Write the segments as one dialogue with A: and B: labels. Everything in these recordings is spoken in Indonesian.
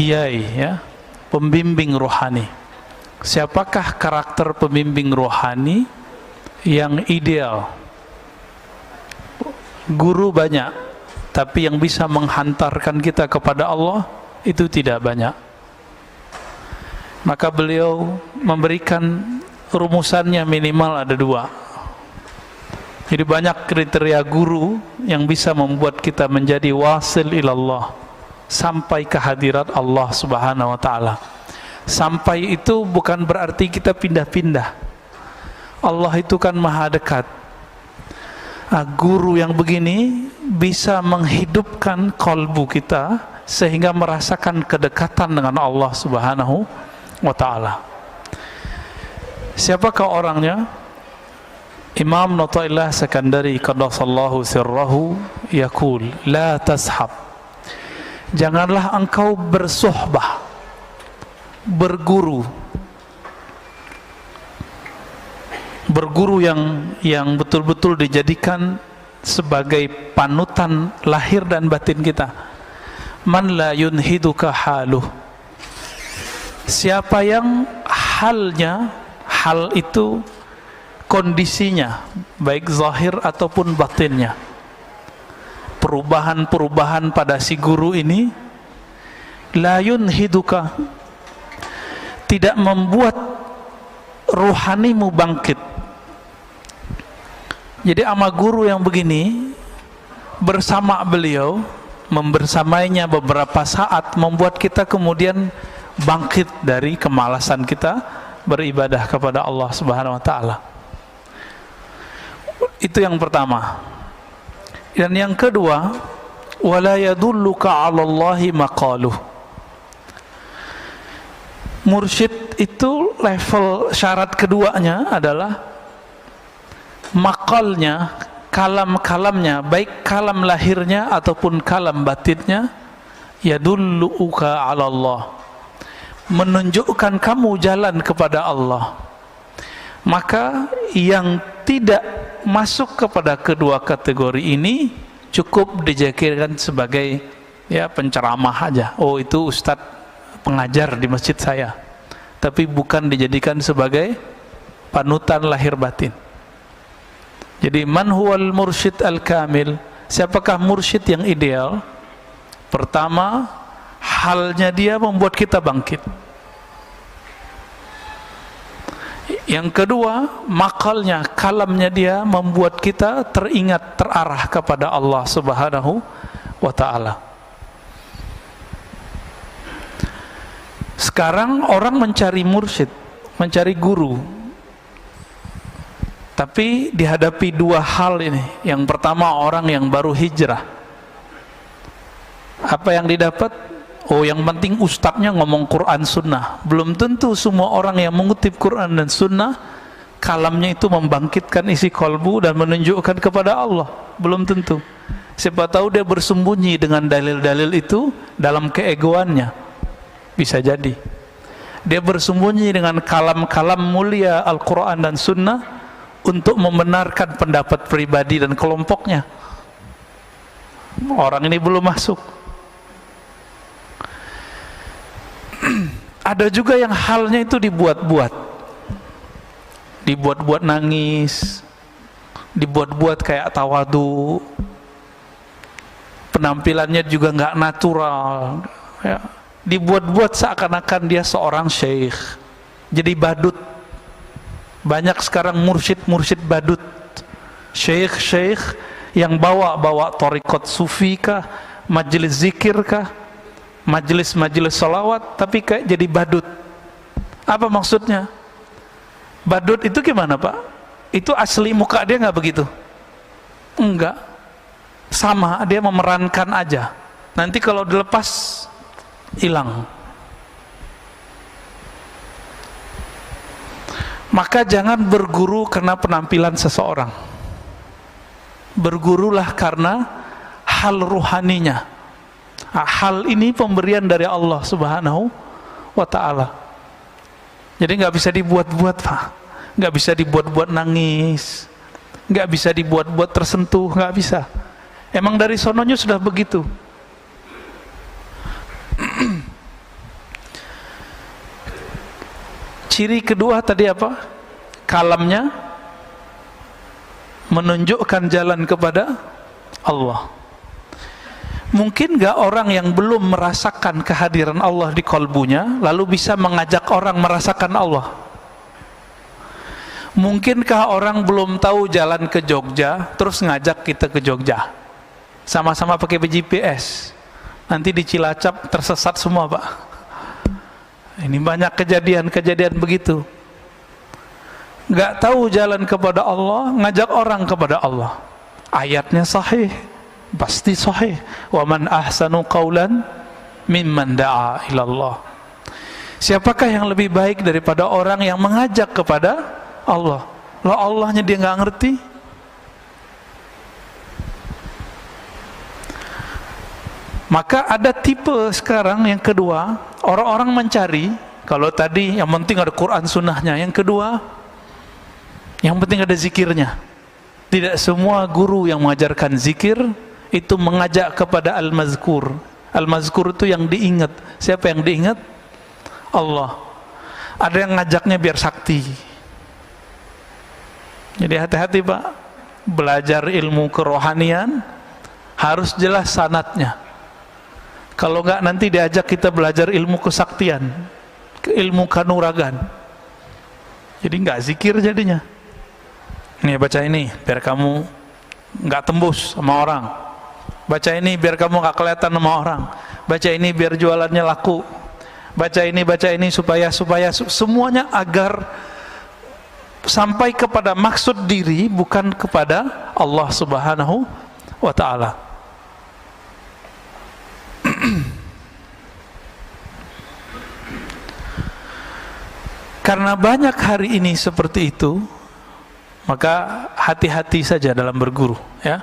A: kiai, ya, pembimbing rohani. Siapakah karakter pembimbing rohani yang ideal? Guru banyak, tapi yang bisa menghantarkan kita kepada Allah itu tidak banyak. Maka beliau memberikan rumusannya minimal ada 2. Jadi banyak kriteria guru yang bisa membuat kita menjadi wasil ilallah, sampai ke hadirat Allah subhanahu wa ta'ala. Sampai itu bukan berarti kita pindah-pindah. Allah itu kan maha dekat. Guru yang begini bisa menghidupkan kalbu kita sehingga merasakan kedekatan dengan Allah subhanahu wa ta'ala. Siapakah orangnya? Imam Nataillah Sekandari qaddasallahu sirrahu yaqul, la tashab, janganlah engkau bersuhbah, berguru yang betul-betul dijadikan sebagai panutan lahir dan batin kita. Man la yunhiduka haluh, siapa yang hal itu, kondisinya, baik zahir ataupun batinnya, perubahan-perubahan pada si guru ini, la yunhiduka, tidak membuat ruhanimu bangkit. Jadi ama guru yang begini, bersama beliau, membersamainya beberapa saat, membuat kita kemudian bangkit dari kemalasan kita beribadah kepada Allah subhanahu wa ta'ala. Itu yang pertama. Dan yang kedua, wala yadulluka 'ala Allahi maqaluh. Mursyid itu level syarat keduanya adalah makalnya, kalam-kalamnya, baik kalam lahirnya ataupun kalam batinnya, yadulluka 'ala Allah, menunjukkan kamu jalan kepada Allah. Maka yang tidak masuk kepada kedua kategori ini cukup dijadikan sebagai, ya, penceramah aja. Oh, itu ustadz pengajar di masjid saya, tapi bukan dijadikan sebagai panutan lahir batin. Jadi man huwal mursyid al-kamil, siapakah mursyid yang ideal? Pertama, halnya dia membuat kita bangkit. Yang kedua, makalnya, kalamnya dia membuat kita teringat, terarah kepada Allah subhanahu wa ta'ala. Sekarang orang mencari mursyid, mencari guru, tapi dihadapi 2 hal ini. Yang pertama, orang yang baru hijrah. Apa yang didapat? Oh, yang penting ustadznya ngomong Quran Sunnah. Belum tentu semua orang yang mengutip Quran dan Sunnah kalamnya itu membangkitkan isi kalbu dan menunjukkan kepada Allah. Belum tentu. Siapa tahu dia bersembunyi dengan dalil-dalil itu dalam keegoannya. Bisa jadi dia bersembunyi dengan kalam-kalam mulia Al-Quran dan Sunnah untuk membenarkan pendapat pribadi dan kelompoknya. Orang ini belum masuk. Ada juga yang halnya itu dibuat-buat, dibuat-buat nangis, dibuat-buat kayak tawadu, penampilannya juga nggak natural, ya. Dibuat-buat seakan-akan dia seorang syekh, jadi badut. Banyak sekarang mursyid-mursyid badut, syekh-syekh yang bawa thariqat sufi kah, majelis zikir kah, majelis-majelis salawat, tapi kayak jadi badut. Apa maksudnya? Badut itu gimana, Pak? Itu asli muka dia nggak begitu? Enggak. Sama, dia memerankan aja. Nanti kalau dilepas hilang. Maka jangan berguru karena penampilan seseorang. Bergurulah karena hal ruhaninya. Hal ini pemberian dari Allah subhanahu wa ta'ala. Jadi nggak bisa dibuat-buat, Pak. Nggak bisa dibuat-buat nangis, nggak bisa dibuat-buat tersentuh, nggak bisa. Emang dari sononya sudah begitu. ciri kedua tadi apa? Kalamnya menunjukkan jalan kepada Allah. Mungkin gak orang yang belum merasakan kehadiran Allah di kalbunya lalu bisa mengajak orang merasakan Allah? Mungkinkah orang belum tahu jalan ke Jogja terus ngajak kita ke Jogja? Sama-sama pakai GPS. Nanti di Cilacap tersesat semua, Pak. Ini banyak kejadian-kejadian begitu. Gak tahu jalan kepada Allah, ngajak orang kepada Allah. Ayatnya sahih, pasti sahih. Wa man ahsanu qawlan mimman da'a ilallah. Siapakah yang lebih baik daripada orang yang mengajak kepada Allah? Loh, Allahnya dia nggak ngerti. Maka ada tipe sekarang yang kedua, orang-orang mencari, kalau tadi yang penting ada Quran sunnahnya, yang kedua yang penting ada zikirnya. Tidak semua guru yang mengajarkan zikir itu mengajak kepada al-mazkur. Al-mazkur itu yang diingat. Siapa yang diingat? Allah. Ada yang ngajaknya biar sakti. Jadi hati-hati, Pak. Belajar ilmu kerohanian harus jelas sanadnya. Kalau enggak nanti diajak kita belajar ilmu kesaktian, ilmu kanuragan. Jadi enggak zikir jadinya. Nih baca ini biar kamu enggak tembus sama orang. Baca ini biar kamu enggak kelihatan sama orang. Baca ini biar jualannya laku. Baca ini supaya semuanya agar sampai kepada maksud diri bukan kepada Allah Subhanahu wa ta'ala. Karena banyak hari ini seperti itu, maka hati-hati saja dalam berguru, ya.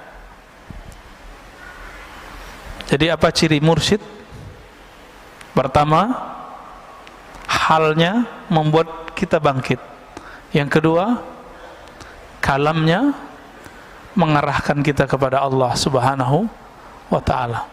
A: Jadi apa ciri mursyid? Pertama, halnya membuat kita bangkit. Yang kedua, kalamnya mengarahkan kita kepada Allah Subhanahu wa ta'ala.